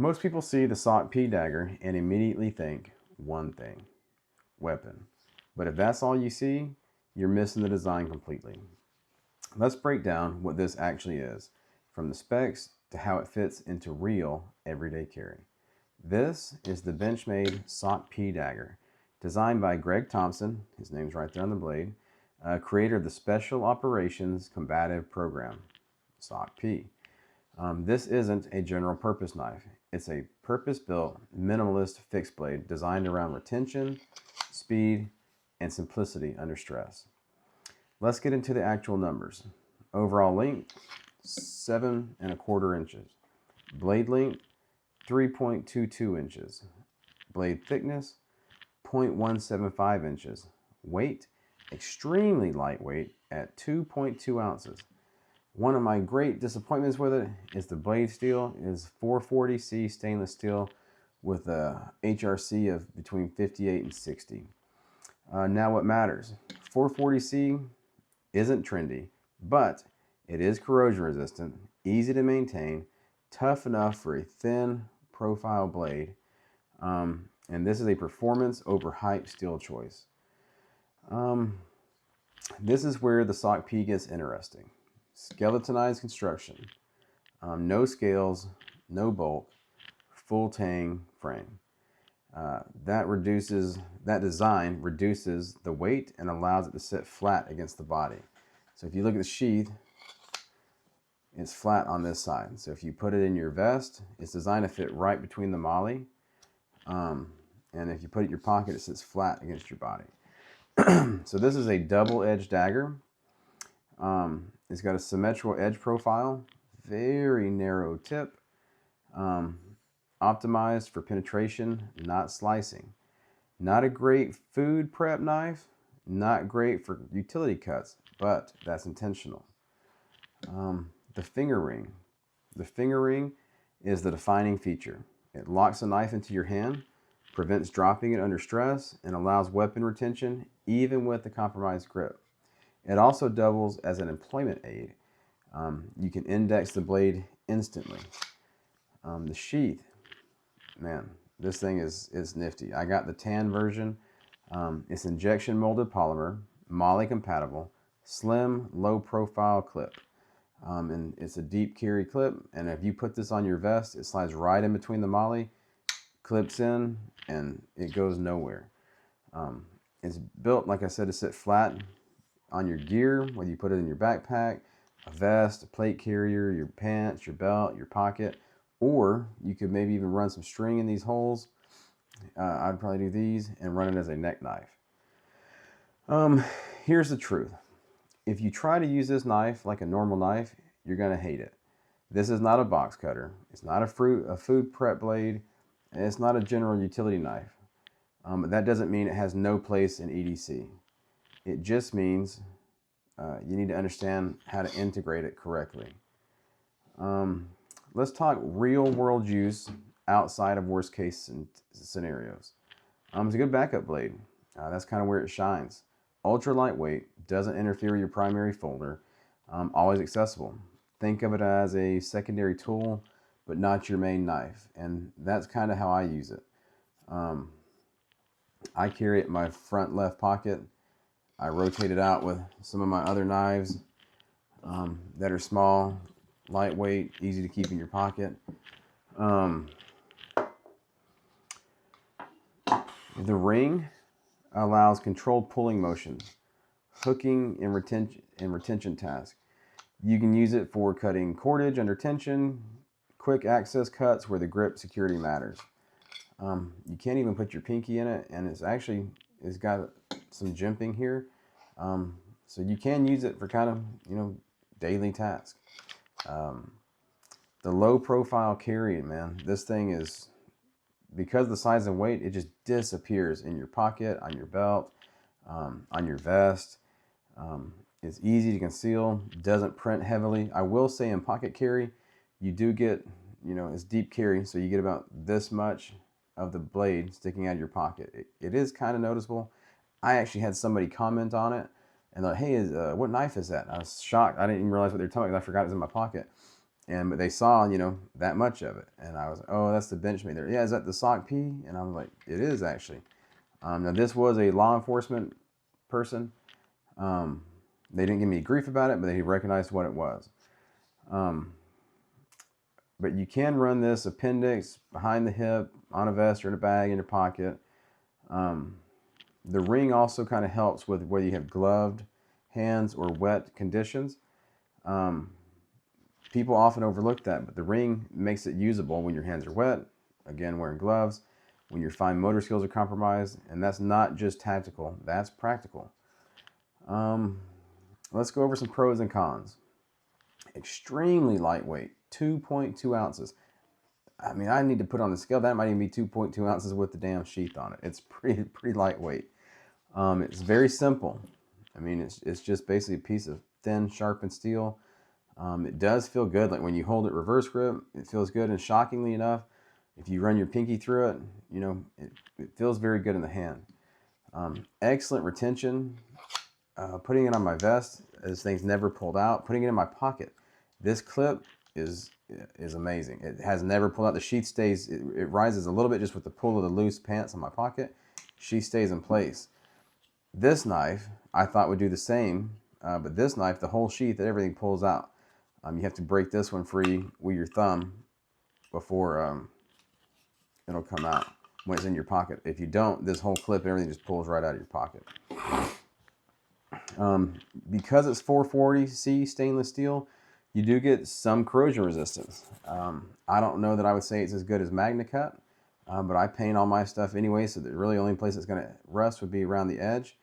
Most people see the SOC-P Dagger and immediately think one thing: weapon. But if that's all you see, you're missing the design completely. Let's break down what this actually is, from the specs to how it fits into real everyday carry. This is the Benchmade SOC-P Dagger, designed by Greg Thompson, his name's right there on the blade, creator of the Special Operations Combative Program, SOC-P. This isn't a general purpose knife. It's a purpose-built, minimalist fixed blade designed around retention, speed, and simplicity under stress. Let's get into the actual numbers. Overall length, 7¼ inches. Blade length, 3.22 inches. Blade thickness, 0.175 inches. Weight, extremely lightweight at 2.2 ounces. One of my great disappointments with it is the blade steel is 440C stainless steel with a HRC of between 58 and 60. Now what matters? 440C isn't trendy, but it is corrosion resistant, easy to maintain, tough enough for a thin profile blade, and this is a performance over hype steel choice. This is where the SOC-P gets interesting. Skeletonized construction, no scales, no bulk, full tang frame. That design reduces the weight and allows it to sit flat against the body. So if you look at the sheath, it's flat on this side. So if you put it in your vest, it's designed to fit right between the MOLLE. And if you put it in your pocket, it sits flat against your body. So this is a double-edged dagger. It's got a symmetrical edge profile, very narrow tip, optimized for penetration, not slicing. Not a great food prep knife, not great for utility cuts, but that's intentional. The finger ring. The finger ring is the defining feature. It locks a knife into your hand, prevents dropping it under stress, and allows weapon retention even with the compromised grip. It also doubles as an employment aid. You can index the blade instantly. The sheath, man, this thing is nifty. I got the tan version. It's injection molded polymer, MOLLE compatible, slim, low profile clip. And it's a deep carry clip. And if you put this on your vest, it slides right in between the MOLLE, clips in, and it goes nowhere. It's built, like I said, to sit flat on your gear, whether you put it in your backpack, a vest, a plate carrier, your pants, your belt, your pocket, or you could maybe even run some string in these holes. I'd probably do these and run it as a neck knife. Here's the truth. If you try to use this knife like a normal knife, you're gonna hate it. This is not a box cutter. It's not a food prep blade. And it's not a general utility knife. But that doesn't mean it has no place in EDC. It just means you need to understand how to integrate it correctly. Let's talk real world use outside of worst case scenarios. It's a good backup blade. That's kind of where it shines. Ultra lightweight, doesn't interfere with your primary folder, always accessible. Think of it as a secondary tool, but not your main knife. And that's kind of how I use it. I carry it in my front left pocket. I rotate it out with some of my other knives that are small, lightweight, easy to keep in your pocket. The ring allows controlled pulling motion, hooking and retention tasks. You can use it for cutting cordage under tension, quick access cuts where the grip security matters. You can't even put your pinky in it, and it's got some jimping here. So you can use it for kind of, daily tasks. The low profile carry, man, this thing is, because of the size and weight, it just disappears in your pocket, on your belt, on your vest. It's easy to conceal, doesn't print heavily. I will say in pocket carry, you do get, it's deep carry, so you get about this much of the blade sticking out of your pocket. It is kind of noticeable. I actually had somebody comment on it and thought, hey, what knife is that? I was shocked. I didn't even realize what they were talking about. I forgot it was in my pocket. but they saw, you know, that much of it. And I was like, oh, that's the Benchmade there. Yeah, is that the SOC-P? And I was like, it is actually. Now, this was a law enforcement person. They didn't give me grief about it, but they recognized what it was. But you can run this appendix behind the hip, on a vest or in a bag in your pocket. The ring also kind of helps with whether you have gloved hands or wet conditions. People often overlook that, but the ring makes it usable when your hands are wet, again, wearing gloves, when your fine motor skills are compromised, and that's not just tactical, that's practical. Let's go over some pros and cons. Extremely lightweight, 2.2 ounces. I mean, I need to put on the scale. That might even be 2.2 ounces with the damn sheath on it. It's pretty lightweight. It's very simple. I mean, it's just basically a piece of thin, sharpened steel. It does feel good. Like when you hold it reverse grip, it feels good. And shockingly enough, if you run your pinky through it, you know, it feels very good in the hand. Excellent retention. Putting it on my vest, this thing's never pulled out. Putting it in my pocket, this clip is amazing. It has never pulled out. The sheath stays, it rises a little bit just with the pull of the loose pants on my pocket. Sheath stays in place. This knife, I thought would do the same, but this knife, the whole sheath, everything pulls out. You have to break this one free with your thumb before it'll come out when it's in your pocket. If you don't, this whole clip, everything just pulls right out of your pocket. Because it's 440C stainless steel, you do get some corrosion resistance. I don't know that I would say it's as good as MagnaCut, but I paint all my stuff anyway, so the really only place it's going to rust would be around the edge.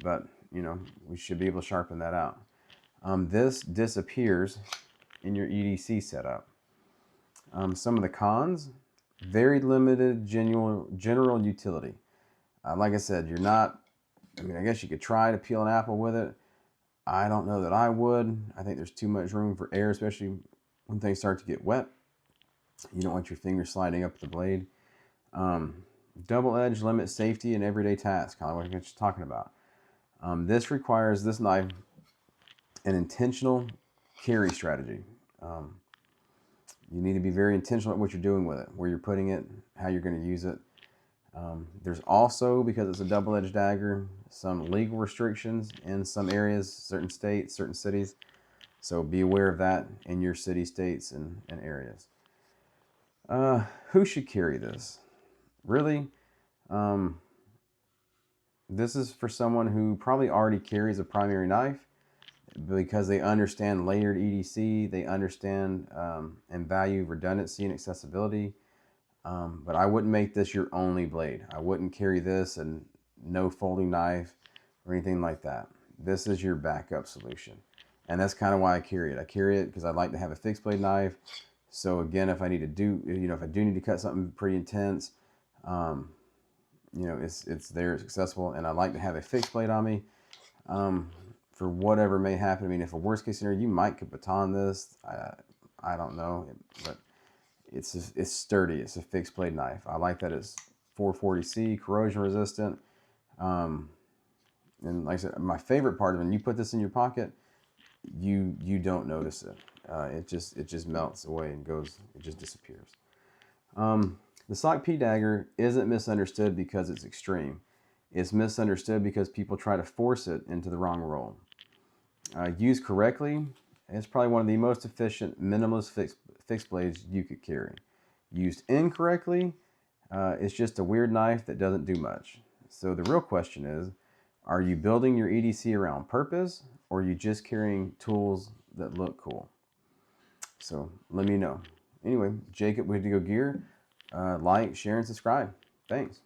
But, you know, we should be able to sharpen that out. This disappears in your EDC setup. Some of the cons, very limited general utility. Like I said, you're not, I mean, I guess you could try to peel an apple with it. I don't know that I would. I think there's too much room for air, especially when things start to get wet. You don't want your fingers sliding up the blade. Double edge limits safety in everyday tasks, kind of what you're talking about. This requires, this knife, an intentional carry strategy. You need to be very intentional at what you're doing with it, where you're putting it, how you're going to use it. There's also, because it's a double-edged dagger, some legal restrictions in some areas, certain states, certain cities. So be aware of that in your city, states, and areas. Who should carry this? Really, this is for someone who probably already carries a primary knife because they understand layered EDC, they understand and value redundancy and accessibility. But I wouldn't make this your only blade. I wouldn't carry this and no folding knife or anything like that. This is your backup solution. And that's kind of why I carry it. I carry it because I like to have a fixed blade knife. So again, if I need to do, you know, if I do need to cut something pretty intense, you know, it's there, it's accessible, and I like to have a fixed blade on me for whatever may happen. I mean, if a worst case scenario, you might could baton this. I don't know, but it's sturdy. It's a fixed blade knife. I like that it's 440C, corrosion resistant. And like I said, my favorite part is when you put this in your pocket, you don't notice it. It just melts away and goes. It just disappears. The SOC-P Dagger isn't misunderstood because it's extreme. It's misunderstood because people try to force it into the wrong role. Used correctly, it's probably one of the most efficient minimalist fixed blades you could carry. Used incorrectly, it's just a weird knife that doesn't do much. So the real question is, are you building your EDC around purpose, or are you just carrying tools that look cool? So let me know. Anyway, Jacob with Go Gear. Like, share, and subscribe. Thanks.